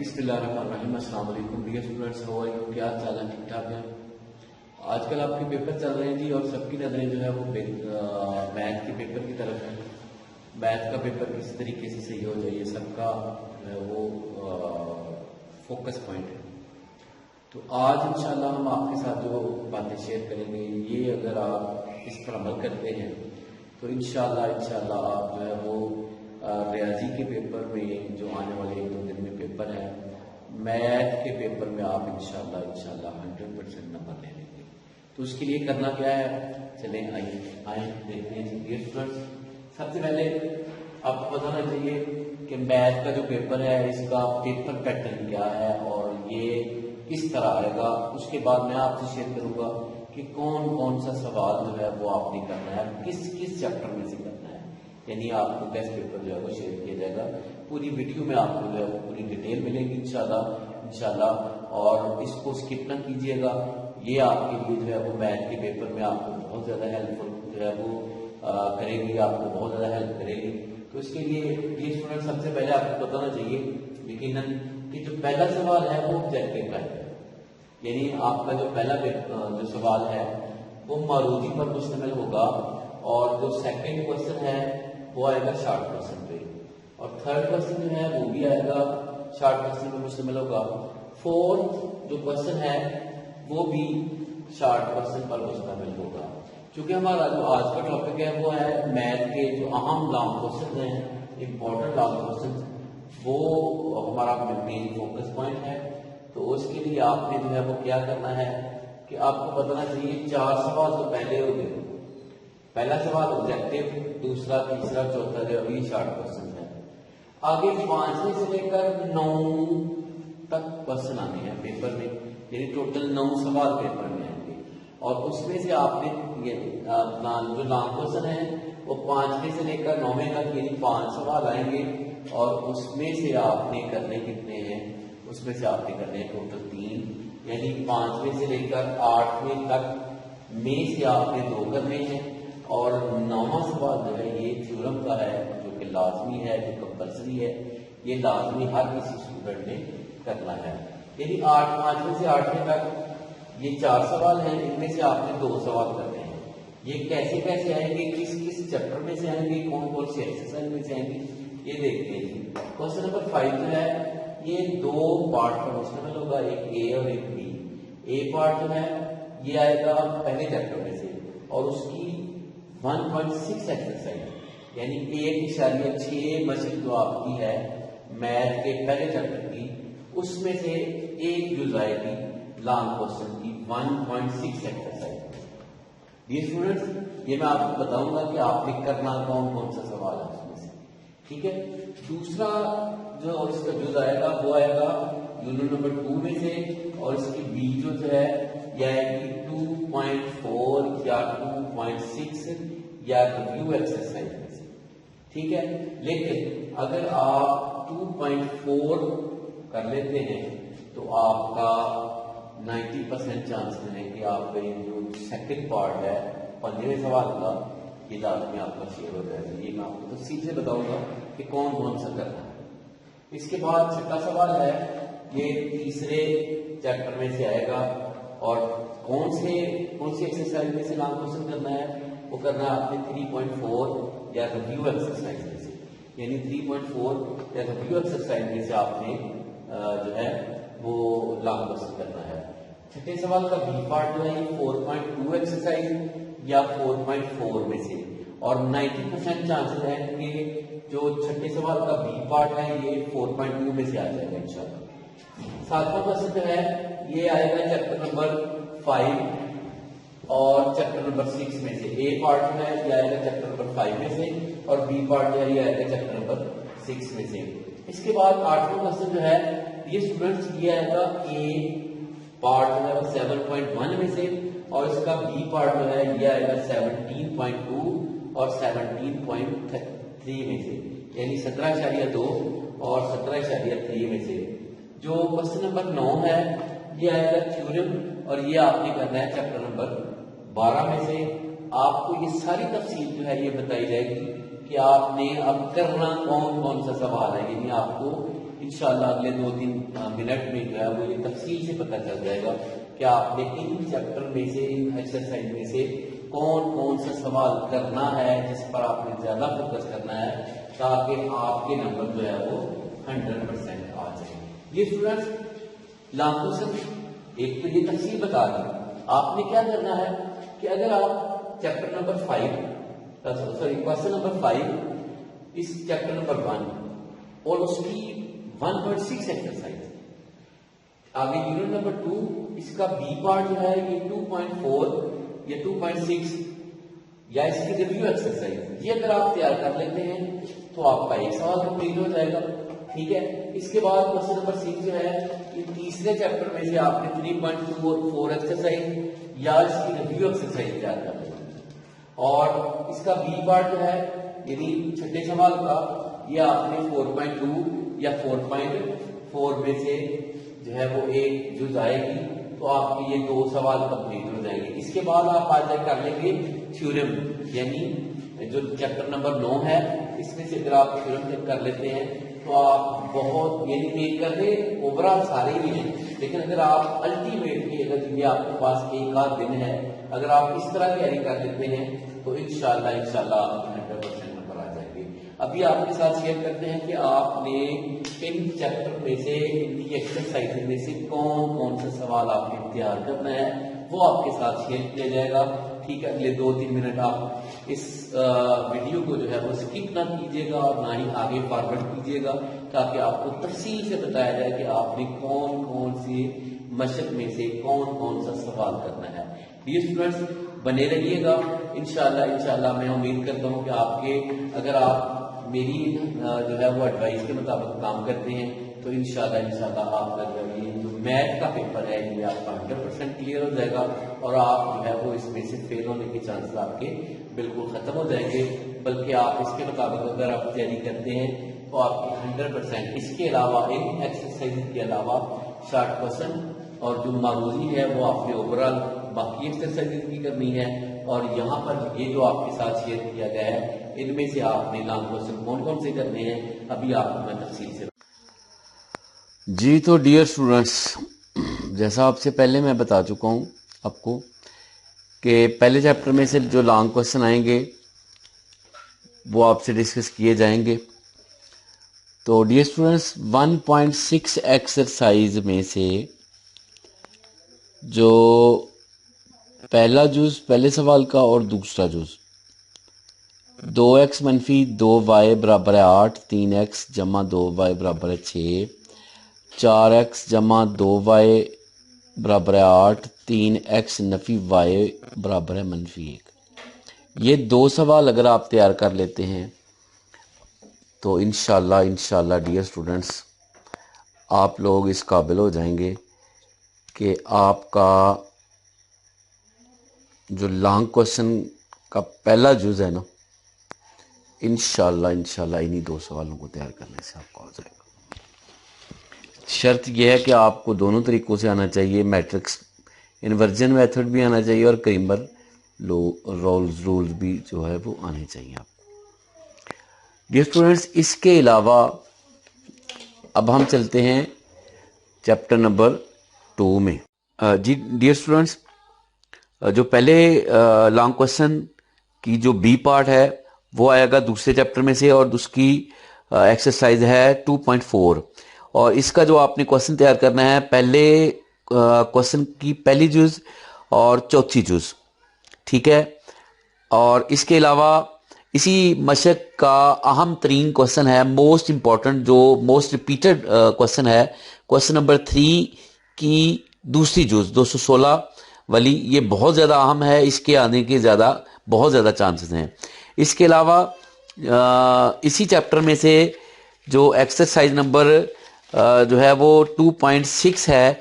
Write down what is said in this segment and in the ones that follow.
بسم اللہ الرحمن الرحیم۔ السلام علیکم dear students, how are you? کیا حال چال ہے؟ ٹھیک ٹھاک ہیں؟ آج کل آپ کے پیپر چل رہے ہیں جی، اور سب کی نظریں جو ہے وہ میتھ کے پیپر کی طرف ہے۔ میتھ کا پیپر کس طریقے سے صحیح ہو جائے، سب کا جو ہے وہ فوکس پوائنٹ ہے۔ تو آج انشاءاللہ ہم آپ کے ساتھ جو باتیں شیئر کریں گے، یہ اگر آپ اس پر عمل کرتے ہیں تو انشاءاللہ آپ جو ہے وہ ریاضی کے پیپر میں جو آنے والے 1-2 دن میں پیپر ہے، میتھ کے پیپر میں آپ انشاءاللہ 100% نمبر لے لیں گے۔ تو اس کے لیے کرنا کیا ہے، چلیں آئیں دیکھتے ہیں جی ڈیئر اسٹوڈنٹس۔ سب سے پہلے آپ کو بتانا چاہیے کہ میتھ کا جو پیپر ہے اس کا پیپر پیٹرن کیا ہے اور یہ کس طرح آئے گا۔ اس کے بعد میں آپ سے شیئر کروں گا کہ کون کون سا سوال جو ہے وہ آپ نے کرنا ہے، کس چیپٹر میں سے کرنا ہے، یعنی آپ کو ٹیسٹ پیپر جو ہے وہ شیئر کیا جائے گا۔ پوری ویڈیو میں آپ کو جو ہے وہ پوری ڈیٹیل ملے گی انشاءاللہ، اور اس کو اسکپ نہ کیجیے گا۔ یہ آپ کے لیے جو ہے وہ میتھ کے پیپر میں آپ کو بہت زیادہ ہیلپ فل جو ہے وہ کرے گی، آپ کو بہت زیادہ ہیلپ کرے گی۔ تو اس کے لیے یہ اسٹوڈنٹ سب سے پہلے آپ کو بتانا چاہیے یقیناً کہ جو پہلا سوال ہے وہ آبجیکٹیو کا ہے، یعنی آپ کا جو پہلا جو سوال ہے وہ معروضی پر مشتمل ہوگا، اور جو سیکنڈ کوشچن ہے وہ آئے گا شارٹ کوشچن پہ، اور تھرڈ کوشچن جو ہے وہ بھی آئے گا شارٹ کوشچن پہ مشتمل ہوگا۔ فورتھ جو کوشچن ہے وہ بھی شارٹ کوشچن پر مشتمل ہوگا۔ چونکہ ہمارا جو آج کا ٹاپک ہے وہ ہے میتھ کے جو اہم لانگ کوشچن ہیں، امپورٹنٹ لانگ کوشچن، وہ ہمارا مین فوکس پوائنٹ ہے۔ تو اس کے لیے آپ نے جو ہے وہ کیا کرنا ہے کہ آپ کو بتانا چاہیے 4 سوال تو پہلے ہو گئے۔ پہلا سوال آبجیکٹیو، دوسرا، تیسرا، چوتھا جو ابھی شارٹ کوشچن ہے۔ آگے 5ویں سے لے کر 9 تک کوشچن آنے ہیں پیپر میں، یعنی ٹوٹل 9 سوال پیپر میں آئیں گے، اور اس میں سے آپ نے اپنا جو لانگ کوشچن ہے وہ 5ویں سے لے کر 9ویں تک، یعنی 5 سوال آئیں گے، اور اس میں سے آپ نے کرنے کتنے ہیں، اس میں سے آپ نے کرنے ہیں ٹوٹل 3، یعنی 5ویں سے لے کر 8ویں تک میں سے آپ نے 2 کرنے ہیں، اور 9واں سوال جو ہے یہ تھیورم کا ہے، جو کہ لازمی ہے، جو کمپلسری ہے، یہ لازمی ہر کسی اسٹوڈنٹ نے کرنا ہے۔ یعنی 5ویں سے 8ویں تک یہ 4 سوال ہیں، ان میں سے آپ نے 2 سوال کرنے ہیں۔ یہ کیسے آئیں گے، کس چیپٹر میں سے آئیں گے، کون سی ایکسرسائز میں سے آئیں گے، یہ دیکھتے ہیں جی۔ کوشچن نمبر 5 جو ہے یہ 2 پارٹ پر مشتمل ہوگا، ایک اے اور ایک بی۔ اے پارٹ جو ہے یہ آئے گا پہلے چیپٹر میں سے، اور اس کی 1.6 ایکسرسائز، یعنی 1.6 مشق جو آپ کی ہے میتھ کے پہلے چیپٹر کی، اس میں سے ایک جز آئے گی لانگ کوشچن کی 1.6 ایکسرسائز۔ یہ اسٹوڈنٹس یہ میں آپ کو بتاؤں گا کہ آپ نے کرنا کون سا سوال ہے اس میں سے، ٹھیک ہے۔ دوسرا جو اس کا جز آئے گا وہ آئے گا یونٹ نمبر 2 میں سے، اور اس کی بی جو ہے یہ آئے گی 2.4 یا 2.6 یا ریویو ایکسرسائز میں سے، ٹھیک ہے۔ لیکن اگر آپ 2.4 کر لیتے ہیں تو آپ کا 90% چانس ہے کہ آپ کا جو سیکنڈ پارٹ ہے 5ویں سوال کا یہ لازمی آپ کا شیئر ہو جائے گا۔ یہ میں آپ کو تفصیل سے بتاؤں گا کہ کون سا کرنا ہے۔ اس کے بعد چھٹا سوال ہے، یہ تیسرے چیپٹر میں سے آئے گا، اور کون سی ایکسرسائز میں سے لانگ کوشچن کرنا ہے، وہ کرنا ہے آپ نے 3.4 یا ریویو ایکسرسائز میں سے، یعنی 3.4 یا ریویو ایکسرسائز میں سے آپ نے جو ہے وہ لانگ کوشچن کرنا ہے۔ چھٹے سوال کا بی پارٹ جو ہے یہ 4.2 ایکسرسائز یا 4.4 میں سے، اور 90% چانسز ہے کہ جو چھٹے سوال کا بی پارٹ ہے یہ 4.2 میں سے آ جائے گا انشاءاللہ۔ 7واں کوشچن جو ہے یہ آئے گا چیپٹر نمبر 5 اور چیپٹر نمبر 6 میں سے۔ اے پارٹ جو ہے یہ آئے گا چیپٹر نمبر 5 میں سے، اور بی پارٹ جو ہے یہ آئے گا چیپٹر نمبر 6 میں سے۔ اس کے بعد 8واں کوشچن جو ہے یہ اسٹوڈنٹس یہ آئے گا اے پارٹ جو ہے وہ 7.1 میں سے، اور اس کا بی پارٹ جو ہے یہ آئے گا 17.2 اور 17.3 میں سے، یعنی 17.2 اور 17.3 میں سے۔ جو کوشچن نمبر 9 ہے یہ آئے گا تھیورم، اور یہ آپ نے کرنا ہے چیپٹر نمبر 12 میں سے۔ آپ کو یہ ساری تفصیل جو ہے یہ بتائی جائے گی کہ آپ نے اب کرنا کون سا سوال ہے، یعنی آپ کو انشاءاللہ اگلے 2-3 منٹ میں جو ہے وہ یہ تفصیل سے پتہ چل جائے گا کہ آپ نے ان چیپٹر میں سے، ان ایکسرسائز میں سے کون کون سا سوال کرنا ہے جس پر آپ نے زیادہ فوکس کرنا ہے تاکہ آپ کے نمبر جو ہے وہ 100% آ جائیں۔ یہ اسٹوڈنٹس لانگ کوشچن ایک تو یہ تفصیل بتا دی، آپ نے کیا کرنا ہے کہ اگر آپ چیپٹر نمبر 5 اس چیپٹر نمبر 1 اور اس کی 1.6 ایکسرسائز، آگے یونٹ نمبر 2 اس کا بی پارٹ جو ہے یہ 2.4 یا 2.6 یا اس کی ریویو ایکسرسائز، یہ اگر آپ تیار کر لیتے ہیں تو آپ کا ایک سوال کمپلیٹ ہو جائے گا، ٹھیک ہے۔ اس کے بعد کوشچن نمبر 6 جو ہے یہ تیسرے چیپٹر میں سے آپ نے 3.2 اور 4 ایکسرسائز یا اس کی ریویو ایکسرسائز تیار کر لی، اور اس کا بی پارٹ جو ہے یعنی چھٹے سوال کا یہ آپ نے 4.2 یا 4.4 میں سے جو ہے وہ ایک جز آئے گی تو آپ کے یہ 2 سوال کمپلیٹ ہو جائیں گے۔ اس کے بعد آپ آ جائے کر لیں گے تھیورم، یعنی جو چیپٹر نمبر 9 ہے اس میں سے اگر آپ تھیورم چیک کر لیتے ہیں تو آپ بہت، یعنی ایک کر لیں اوورال سارے ہی ہیں، لیکن اگر آپ الٹیمیٹلی اگر یہ آپ کے پاس ایک آدھ دن ہے اگر آپ اس طرح تیاری کر لیتے ہیں تو انشاءاللہ آپ 100% نمبر آ جائیں گے۔ ابھی آپ کے ساتھ شیئر کرتے ہیں کہ آپ نے ان چیپٹر میں سے، ان کی ایکسرسائز میں سے کون کون سا سوال آپ نے تیار کرنا ہے وہ آپ کے ساتھ شیئر کیا جائے گا، ٹھیک ہے۔ اگلے 2-3 منٹ آپ اس ویڈیو کو جو ہے وہ اسکپ نہ کیجیے گا اور نہ ہی آگے فارورڈ کیجیے گا تاکہ آپ کو تفصیل سے بتایا جائے کہ آپ نے کون کون سی مشق میں سے کون کون سا سوال کرنا ہے۔ ڈیئر اسٹوڈنٹس بنے رہیے گا، انشاءاللہ میں امید کرتا ہوں کہ آپ کے، اگر آپ میری جو ہے وہ ایڈوائز کے مطابق کام کرتے ہیں تو انشاءاللہ آپ کا جو میتھ کا پیپر ہے یہ آپ کا 100% کلیئر ہو جائے گا اور آپ جو ہے وہ اس میں سے فیل ہونے کے چانسز آپ کے بالکل ختم ہو جائیں گے، بلکہ آپ اس کے مطابق اگر آپ تیاری کرتے ہیں تو آپ کی 100%، اس کے علاوہ ان ایکسرسائز کے علاوہ شارٹ کوسچن اور جو معروضی ہے وہ آپ نے اوورال باقی ایکسرسائز بھی کرنی ہے، اور یہاں پر یہ جو آپ کے ساتھ شیئر کیا گیا ہے ان میں سے آپ نے لانگ کوسچن کون کون سے کرنے ہیں ابھی آپ کو میں تفصیل سے جی۔ تو ڈیئر اسٹوڈنٹس، جیسا آپ سے پہلے میں بتا چکا ہوں آپ کو کہ پہلے چیپٹر میں سے جو لانگ کوسچن آئیں گے وہ آپ سے ڈسکس کیے جائیں گے۔ تو ڈیئر اسٹوڈنٹس 1.6 ایکسرسائز میں سے جو پہلا جز پہلے سوال کا اور دوسرا جز 2x - 2y = 8، 3x + 2y = 6، 4x + 2y = 8، 3x - y = -1۔ یہ 2 سوال اگر آپ تیار کر لیتے ہیں تو انشاءاللہ ڈیئر اسٹوڈنٹس آپ لوگ اس قابل ہو جائیں گے کہ آپ کا جو لانگ کوسچن کا پہلا جز ہے نا انشاءاللہ انہی 2 سوالوں کو تیار کرنے سے آپ کا ہو جائے گا۔ شرط یہ ہے کہ آپ کو دونوں طریقوں سے آنا چاہیے، میٹرکس انورجن میتھڈ بھی آنا چاہیے اور کریمبر رولز بھی جو ہے وہ آنے چاہیے آپ کو۔ ڈیئر اسٹوڈنٹس اس کے علاوہ اب ہم چلتے ہیں چیپٹر نمبر 2 میں۔ جی ڈیئر اسٹوڈنٹس، جو پہلے لانگ کوسچن کی جو بی پارٹ ہے وہ آئے گا دوسرے چیپٹر میں سے، اور اس کی ایکسرسائز ہے 2.4، اور اس کا جو آپ نے کوسچن تیار کرنا ہے پہلے کوسچن کی پہلی جز اور چوتھی جز، ٹھیک ہے۔ اور اس کے علاوہ اسی مشق کا اہم ترین کوسچن ہے، موسٹ امپورٹنٹ، جو موسٹ ریپیٹڈ کوسچن ہے، کوسچن نمبر 3 کی دوسری جز 216 والی، یہ بہت زیادہ اہم ہے، اس کے آنے کے بہت زیادہ چانسز ہیں۔ اس کے علاوہ اسی چیپٹر میں سے جو ایکسرسائز نمبر جو ہے وہ 2.6 ہے،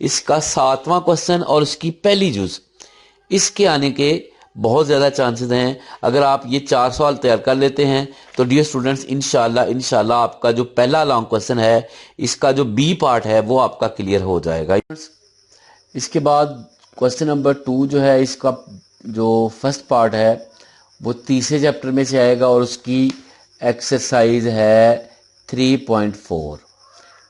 اس کا 7واں کوسچن اور اس کی پہلی جز، اس کے آنے کے بہت زیادہ چانسز ہیں۔ اگر آپ یہ 4 سوال تیار کر لیتے ہیں تو ڈیئر اسٹوڈنٹس انشاءاللہ آپ کا جو پہلا لانگ کوسچن ہے اس کا جو بی پارٹ ہے وہ آپ کا کلیئر ہو جائے گا۔ اس کے بعد کوسچن نمبر 2 جو ہے، اس کا جو فرسٹ پارٹ ہے وہ تیسرے چیپٹر میں سے آئے گا اور اس کی ایکسرسائز ہے 3.4۔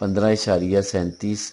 15.37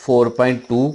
4.2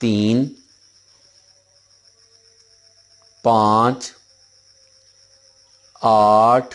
3, 5, 8,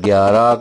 11,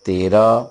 13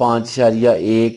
5.1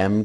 m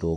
2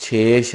6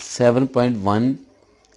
7.1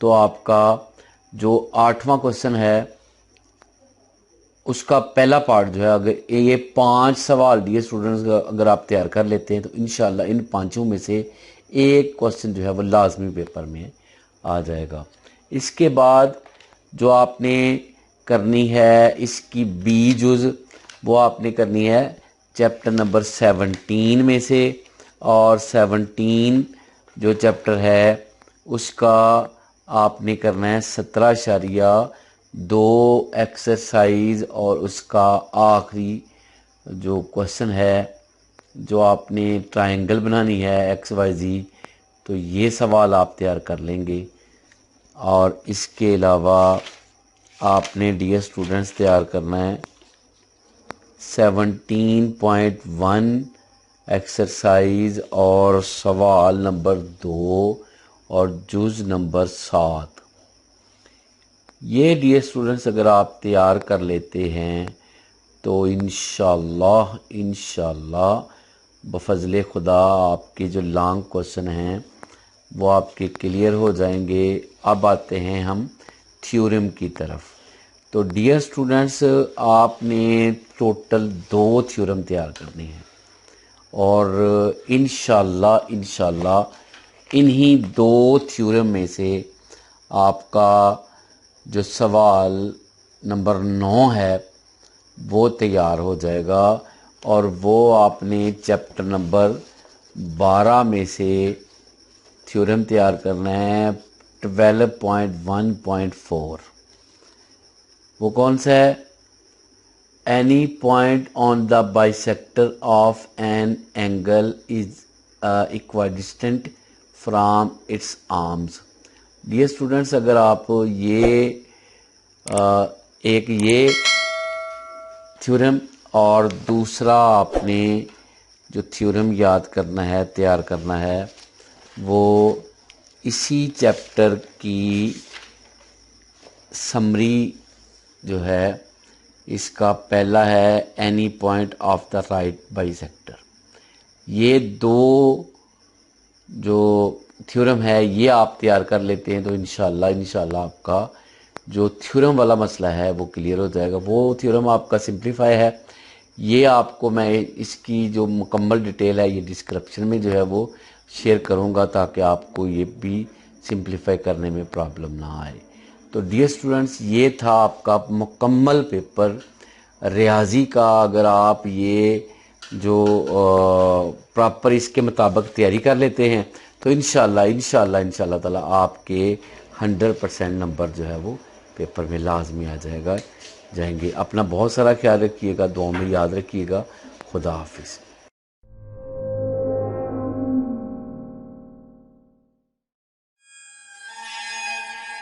تو آپ کا جو 8واں کوشچن ہے اس کا پہلا پارٹ جو ہے، اگر یہ 5 سوال ڈیئر اسٹوڈنٹس اگر آپ تیار کر لیتے ہیں تو انشاءاللہ ان 5 میں سے ایک کوشچن جو ہے وہ لازمی پیپر میں آ جائے گا۔ اس کے بعد جو آپ نے کرنی ہے اس کی بی جز، وہ آپ نے کرنی ہے چیپٹر نمبر 17 میں سے، اور 17 جو چیپٹر ہے اس کا آپ نے کرنا ہے 17.2 ایکسرسائز، اور اس کا آخری جو کوشچن ہے جو آپ نے ٹرائنگل بنانی ہے ایکس وائی زی، تو یہ سوال آپ تیار کر لیں گے۔ اور اس کے علاوہ آپ نے ڈیئر اسٹوڈنٹس تیار کرنا ہے 17.1 ایکسرسائز اور سوال نمبر 2 اور جز نمبر 7۔ یہ ڈیئر اسٹوڈنٹس اگر آپ تیار کر لیتے ہیں تو انشاءاللہ بفضل خدا آپ کے جو لانگ کوشچن ہیں وہ آپ کے کلیئر ہو جائیں گے۔ اب آتے ہیں ہم تھیورم کی طرف۔ تو ڈیئر اسٹوڈنٹس آپ نے ٹوٹل 2 تھیورم تیار کرنے ہیں، اور انشاءاللہ انہی 2 تھیورم میں سے آپ کا جو سوال نمبر 9 ہے وہ تیار ہو جائے گا، اور وہ آپ نے چیپٹر نمبر 12 میں سے تھیورم تیار کرنا ہے 12.1.4۔ وہ کون سا ہے؟ Any point on the bisector of an angle is equidistant from its arms. Dear students اگر آپ یہ تھیورم اور دوسرا آپ نے جو تھیورم یاد کرنا ہے، تیار کرنا ہے، وہ اسی چیپٹر کی سمری جو ہے، اس کا پہلا ہے any point of the right bisector. یہ 2 جو تھیورم ہے یہ آپ تیار کر لیتے ہیں تو انشاءاللہ آپ کا جو تھیورم والا مسئلہ ہے وہ کلیئر ہو جائے گا۔ وہ تھیورم آپ کا سمپلیفائی ہے، یہ آپ کو میں اس کی جو مکمل ڈیٹیل ہے یہ ڈسکرپشن میں جو ہے وہ شیئر کروں گا، تاکہ آپ کو یہ بھی سمپلیفائی کرنے میں پرابلم نہ آئے۔ تو ڈیئر اسٹوڈنٹس یہ تھا آپ کا مکمل پیپر ریاضی کا۔ اگر آپ یہ جو پراپر اس کے مطابق تیاری کر لیتے ہیں تو انشاءاللہ تعالیٰ آپ کے 100% نمبر جو ہے وہ پیپر میں لازمی آ جائیں گے۔ اپنا بہت سارا خیال رکھیے گا، دعاؤں میں یاد رکھیے گا۔ خدا حافظ۔